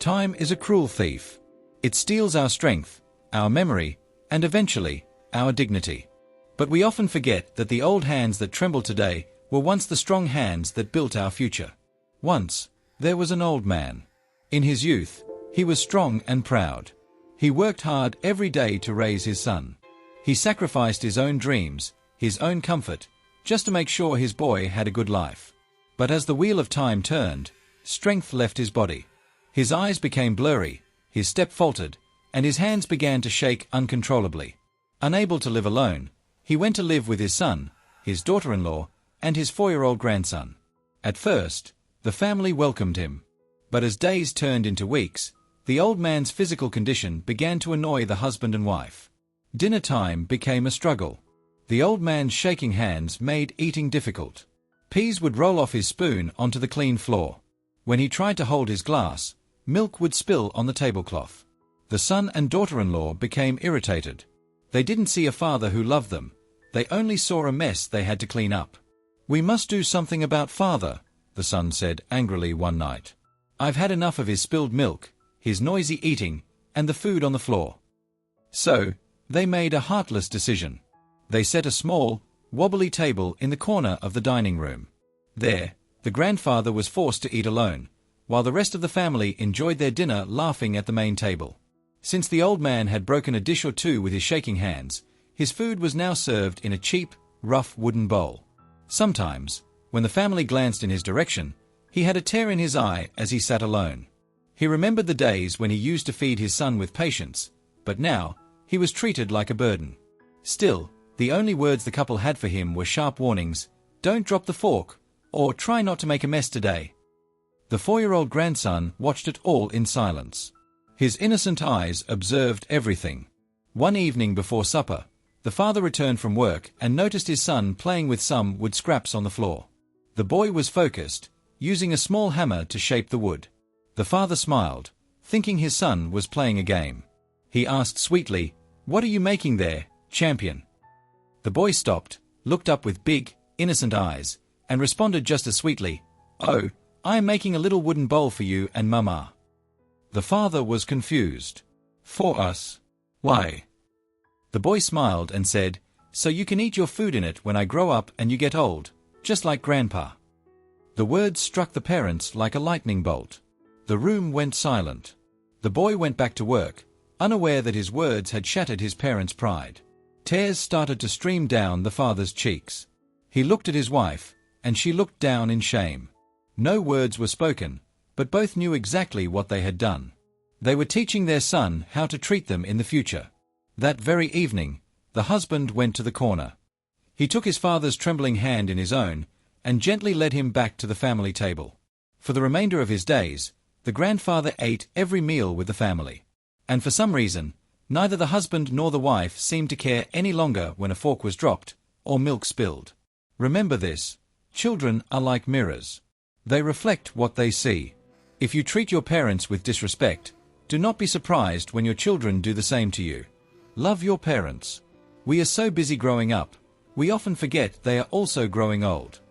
Time is a cruel thief. It steals our strength, our memory, and eventually, our dignity. But we often forget that the old hands that tremble today were once the strong hands that built our future. Once, there was an old man. In his youth, he was strong and proud. He worked hard every day to raise his son. He sacrificed his own dreams, his own comfort, just to make sure his boy had a good life. But as the wheel of time turned, strength left his body. His eyes became blurry, his step faltered, and his hands began to shake uncontrollably. Unable to live alone, he went to live with his son, his daughter-in-law, and his 4-year-old grandson. At first, the family welcomed him. But as days turned into weeks, the old man's physical condition began to annoy the husband and wife. Dinner time became a struggle. The old man's shaking hands made eating difficult. Peas would roll off his spoon onto the clean floor. When he tried to hold his glass, milk would spill on the tablecloth. The son and daughter-in-law became irritated. They didn't see a father who loved them. They only saw a mess they had to clean up. "We must do something about father," the son said angrily one night. "I've had enough of his spilled milk, his noisy eating, and the food on the floor." So, they made a heartless decision. They set a small, wobbly table in the corner of the dining room. There, the grandfather was forced to eat alone, while the rest of the family enjoyed their dinner laughing at the main table. Since the old man had broken a dish or two with his shaking hands, his food was now served in a cheap, rough wooden bowl. Sometimes, when the family glanced in his direction, he had a tear in his eye as he sat alone. He remembered the days when he used to feed his son with patience, but now, he was treated like a burden. Still, the only words the couple had for him were sharp warnings: "Don't drop the fork," or "Try not to make a mess today." The 4-year-old grandson watched it all in silence. His innocent eyes observed everything. One evening before supper, the father returned from work and noticed his son playing with some wood scraps on the floor. The boy was focused, using a small hammer to shape the wood. The father smiled, thinking his son was playing a game. He asked sweetly, "What are you making there, champion?" The boy stopped, looked up with big, innocent eyes, and responded just as sweetly, "Oh, I am making a little wooden bowl for you and Mama." The father was confused. "For us? Why?" The boy smiled and said, "So you can eat your food in it when I grow up and you get old, just like Grandpa." The words struck the parents like a lightning bolt. The room went silent. The boy went back to work, unaware that his words had shattered his parents' pride. Tears started to stream down the father's cheeks. He looked at his wife, and she looked down in shame. No words were spoken, but both knew exactly what they had done. They were teaching their son how to treat them in the future. That very evening, the husband went to the corner. He took his father's trembling hand in his own, and gently led him back to the family table. For the remainder of his days, the grandfather ate every meal with the family. And for some reason, neither the husband nor the wife seemed to care any longer when a fork was dropped, or milk spilled. Remember this: children are like mirrors. They reflect what they see. If you treat your parents with disrespect, do not be surprised when your children do the same to you. Love your parents. We are so busy growing up, we often forget they are also growing old.